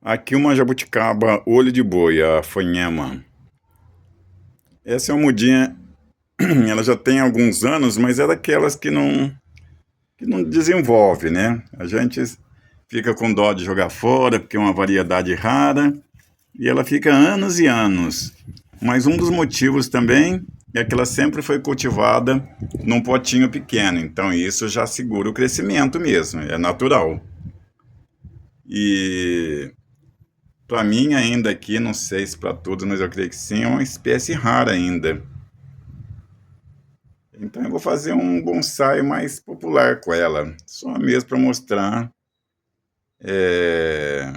Aqui uma jabuticaba olho de boi, a fanhema. Essa é uma mudinha, ela já tem alguns anos, mas é daquelas que não desenvolve, né? A gente fica com dó de jogar fora, porque é uma variedade rara, e ela fica anos e anos. Mas um dos motivos também é que ela sempre foi cultivada num potinho pequeno, então isso já segura o crescimento mesmo, é natural. E para mim ainda aqui, não sei se para todos, mas eu creio que sim, é uma espécie rara ainda. Então eu vou fazer um bonsai mais popular com ela, só mesmo para mostrar é,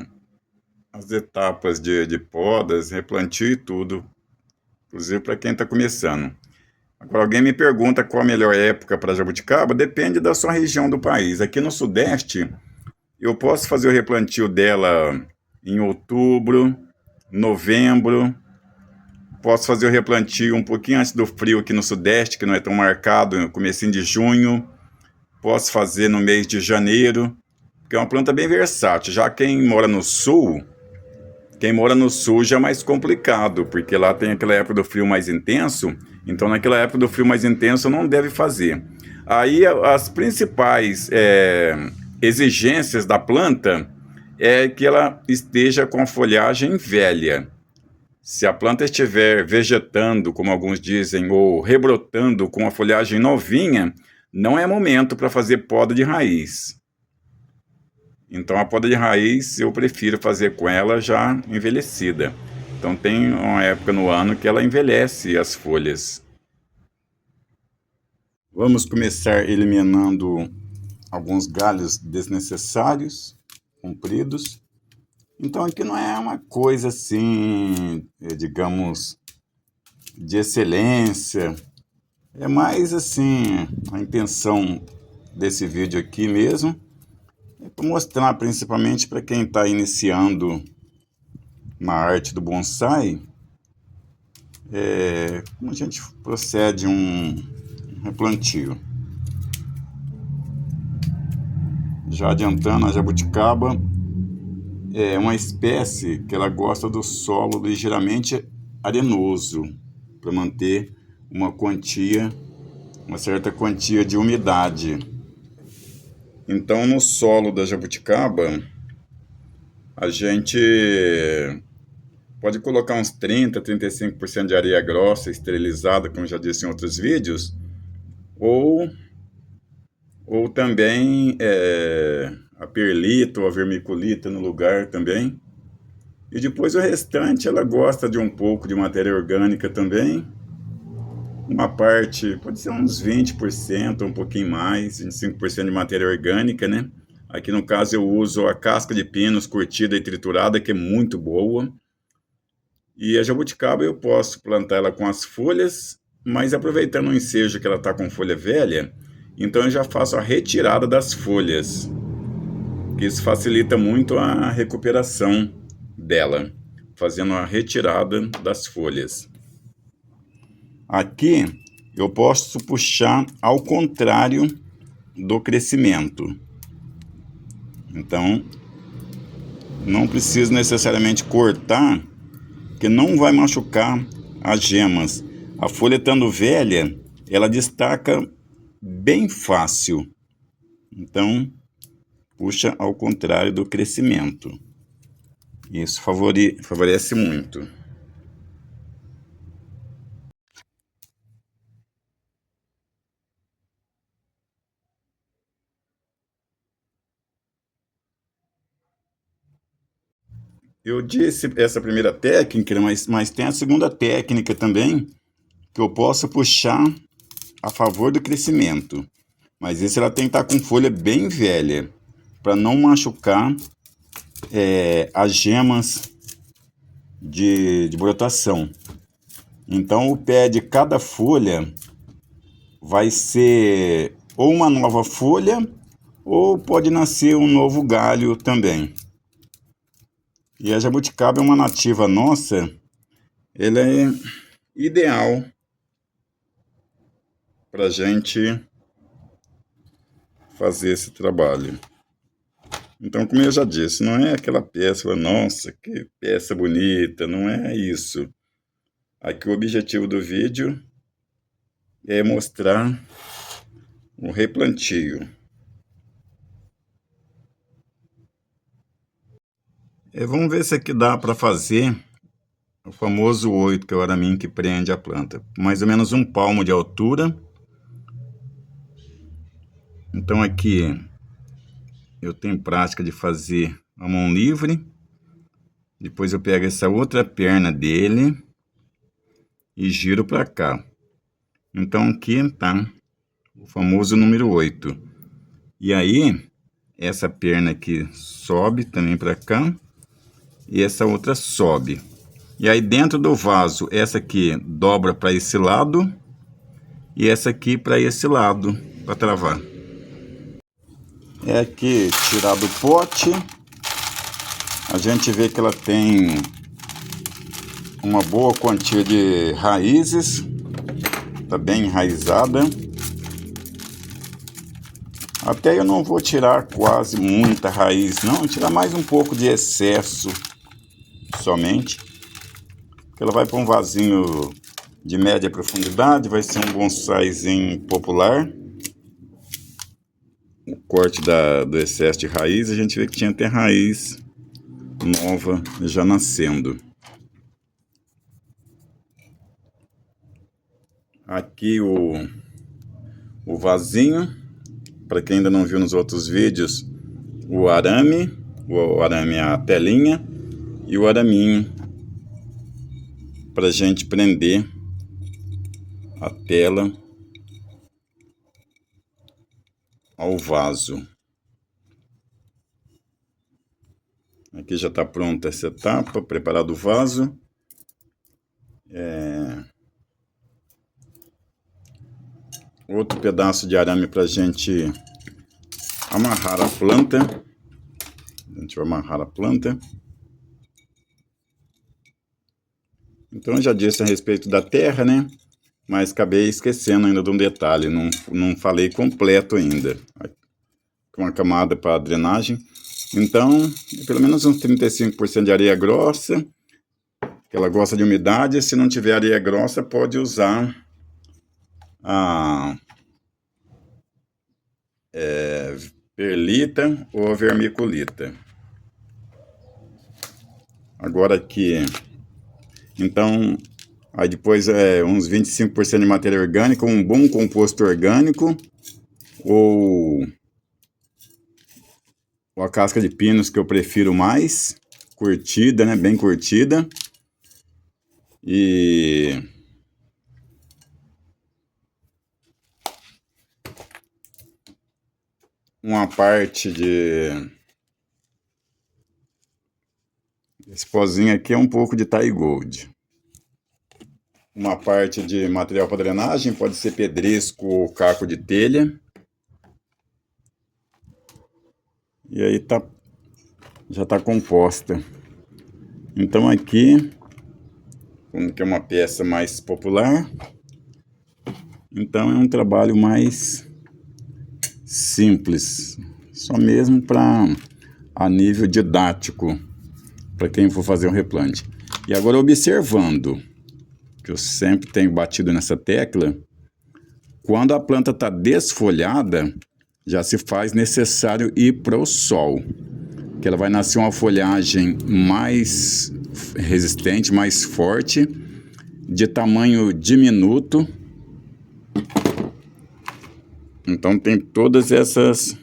as etapas de podas, replantio e tudo, inclusive para quem está começando. Agora alguém me pergunta qual a melhor época para jabuticaba, depende da sua região do país. Aqui no Sudeste, eu posso fazer o replantio dela em outubro, novembro. Posso fazer o replantio um pouquinho antes do frio aqui no Sudeste, que não é tão marcado, no comecinho de junho. Posso fazer no mês de janeiro, porque é uma planta bem versátil. Já quem mora no sul já é mais complicado, porque lá tem aquela época do frio mais intenso, então naquela época do frio mais intenso não deve fazer. Aí as principais exigências da planta é que ela esteja com a folhagem velha. Se a planta estiver vegetando, como alguns dizem, ou rebrotando com a folhagem novinha, não é momento para fazer poda de raiz. Então a poda de raiz eu prefiro fazer com ela já envelhecida. Então tem uma época no ano que ela envelhece as folhas. Vamos começar eliminando alguns galhos desnecessários, compridos. Então aqui não é uma coisa assim, digamos, de excelência. É mais assim, a intenção desse vídeo aqui mesmo é para mostrar principalmente para quem está iniciando na arte do bonsai, como a gente procede um replantio. Já adiantando, a jabuticaba é uma espécie que ela gosta do solo ligeiramente arenoso, para manter uma certa quantia de umidade. Então, no solo da jabuticaba, a gente pode colocar uns 30, 35% de areia grossa esterilizada, como já disse em outros vídeos, ou, ou também a perlita ou a vermiculita no lugar também. E depois o restante ela gosta de um pouco de matéria orgânica também. Uma parte, pode ser uns 20%, um pouquinho mais, 25% de matéria orgânica, né? Aqui no caso eu uso a casca de pinos curtida e triturada, que é muito boa. E a jabuticaba eu posso plantar ela com as folhas, mas aproveitando o ensejo que ela está com folha velha, então eu já faço a retirada das folhas, que isso facilita muito a recuperação dela, fazendo a retirada das folhas. Aqui eu posso puxar ao contrário do crescimento. Então, não preciso necessariamente cortar, que não vai machucar as gemas. A folha estando velha, ela destaca bem fácil. Então, puxa ao contrário do crescimento. Isso favorece muito. Eu disse essa primeira técnica, mas tem a segunda técnica também, que eu posso puxar a favor do crescimento. Mas esse ela tem que estar com folha bem velha, para não machucar as gemas de brotação. Então o pé de cada folha vai ser ou uma nova folha, ou pode nascer um novo galho também. E a jabuticaba é uma nativa nossa, ela é ideal para a gente fazer esse trabalho. Então, como eu já disse, não é aquela peça, nossa, que peça bonita, não é isso. Aqui o objetivo do vídeo é mostrar o replantio. Vamos ver se aqui dá para fazer o famoso 8, que é o araminho que prende a planta. Mais ou menos 1 palmo de altura. Então aqui eu tenho prática de fazer a mão livre. Depois eu pego essa outra perna dele e giro para cá. Então aqui tá o famoso número 8. E aí, essa perna aqui sobe também para cá. E essa outra sobe. E aí dentro do vaso, essa aqui dobra para esse lado. E essa aqui para esse lado, para travar. É aqui tirar do pote. A gente vê que ela tem uma boa quantia de raízes. Tá bem enraizada. Até eu não vou tirar quase muita raiz, não. Vou tirar mais um pouco de excesso somente. Ela vai para um vasinho de média profundidade. Vai ser um bonsaizinho popular. O corte do excesso de raiz, a gente vê que tinha até raiz nova já nascendo. Aqui o vasinho, para quem ainda não viu nos outros vídeos, o arame é a telinha e o araminho para a gente prender a tela ao vaso. Aqui já está pronta essa etapa, preparado o vaso. Outro pedaço de arame para a gente amarrar a planta. A gente vai amarrar a planta. Então eu já disse a respeito da terra, né? Mas acabei esquecendo ainda de um detalhe, não falei completo ainda. Uma camada para drenagem. Então, pelo menos uns 35% de areia grossa, que ela gosta de umidade. Se não tiver areia grossa, pode usar a perlita ou a vermiculita. Agora aqui, então, aí depois uns 25% de matéria orgânica, um bom composto orgânico, ou a casca de pinos, que eu prefiro mais, curtida, né, bem curtida, e uma parte de... Esse pozinho aqui é um pouco de Thai Gold. Uma parte de material para drenagem, pode ser pedrisco ou caco de telha. E aí já está composta. Então aqui, como que é uma peça mais popular, então é um trabalho mais simples, só mesmo a nível didático, para quem for fazer um replante. E agora observando, que eu sempre tenho batido nessa tecla, quando a planta está desfolhada, já se faz necessário ir para o sol, que ela vai nascer uma folhagem mais resistente, mais forte, de tamanho diminuto. Então tem todas essas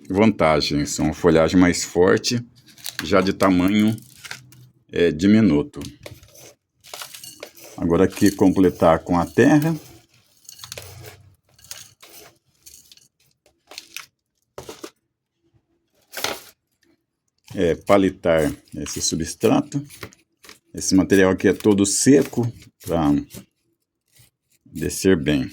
vantagens, uma folhagem mais forte, já de tamanho diminuto. Agora aqui completar com a terra. Palitar esse substrato. Esse material aqui é todo seco para descer bem.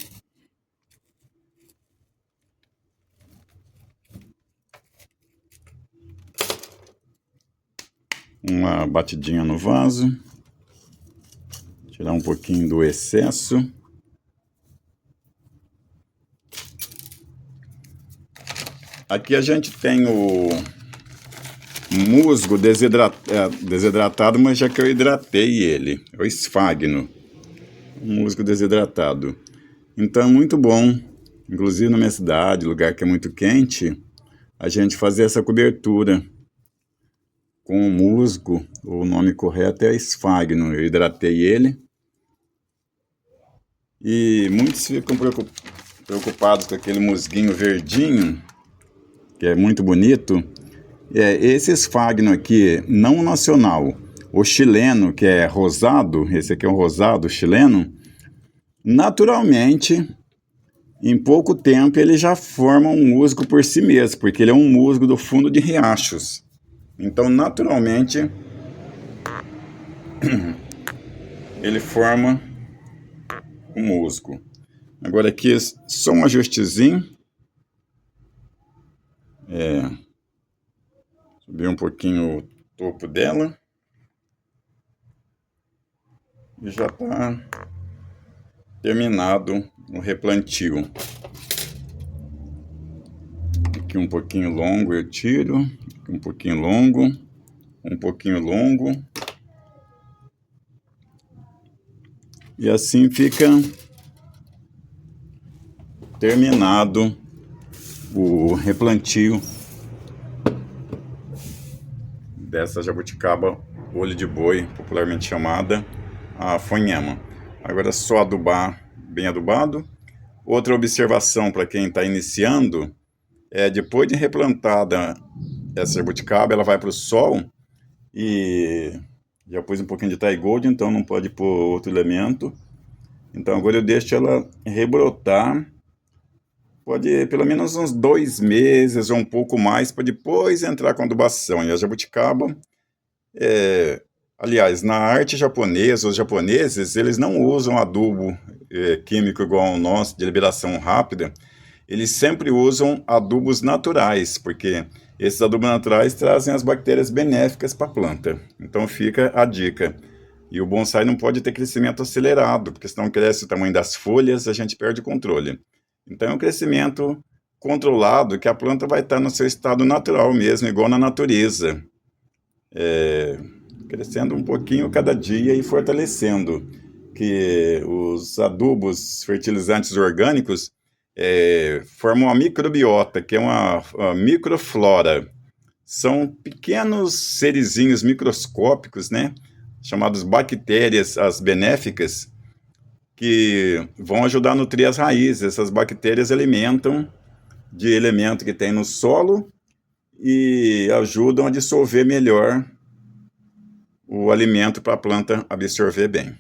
Uma batidinha no vaso. Tirar um pouquinho do excesso. Aqui a gente tem musgo desidratado, mas já que eu hidratei ele. É o esfagno, musgo desidratado. Então é muito bom, inclusive na minha cidade, lugar que é muito quente, a gente fazer essa cobertura com o musgo. O nome correto é esfagno. Eu hidratei ele. E muitos ficam preocupados com aquele musguinho verdinho, que é muito bonito. Esse esfagno aqui, não nacional, o chileno, que é rosado, esse aqui é um rosado chileno, naturalmente, em pouco tempo, ele já forma um musgo por si mesmo, porque ele é um musgo do fundo de riachos. Então, naturalmente, ele forma um musgo. Agora aqui, só um ajustezinho. Subir um pouquinho o topo dela. E já está terminado o replantio. Aqui um pouquinho longo eu tiro, aqui um pouquinho longo, um pouquinho longo. E assim fica terminado o replantio dessa jabuticaba olho de boi, popularmente chamada a fonhema. Agora é só adubar bem adubado. Outra observação para quem está iniciando é, depois de replantada essa jabuticaba, ela vai para o sol e já pus um pouquinho de Thai Gold, então não pode pôr outro elemento. Então agora eu deixo ela rebrotar, pode pelo menos uns 2 meses ou um pouco mais, para depois entrar com adubação. E a jabuticaba, aliás, na arte japonesa, os japoneses, eles não usam adubo químico igual ao nosso, de liberação rápida. Eles sempre usam adubos naturais, porque esses adubos naturais trazem as bactérias benéficas para a planta. Então fica a dica. E o bonsai não pode ter crescimento acelerado, porque senão cresce o tamanho das folhas, a gente perde o controle. Então é um crescimento controlado, que a planta vai estar no seu estado natural mesmo, igual na natureza. Crescendo um pouquinho cada dia e fortalecendo. Que os adubos fertilizantes orgânicos formam uma microbiota, que é uma microflora. São pequenos serizinhos microscópicos, né, chamados bactérias, as benéficas, que vão ajudar a nutrir as raízes. Essas bactérias alimentam de elemento que tem no solo e ajudam a dissolver melhor o alimento para a planta absorver bem.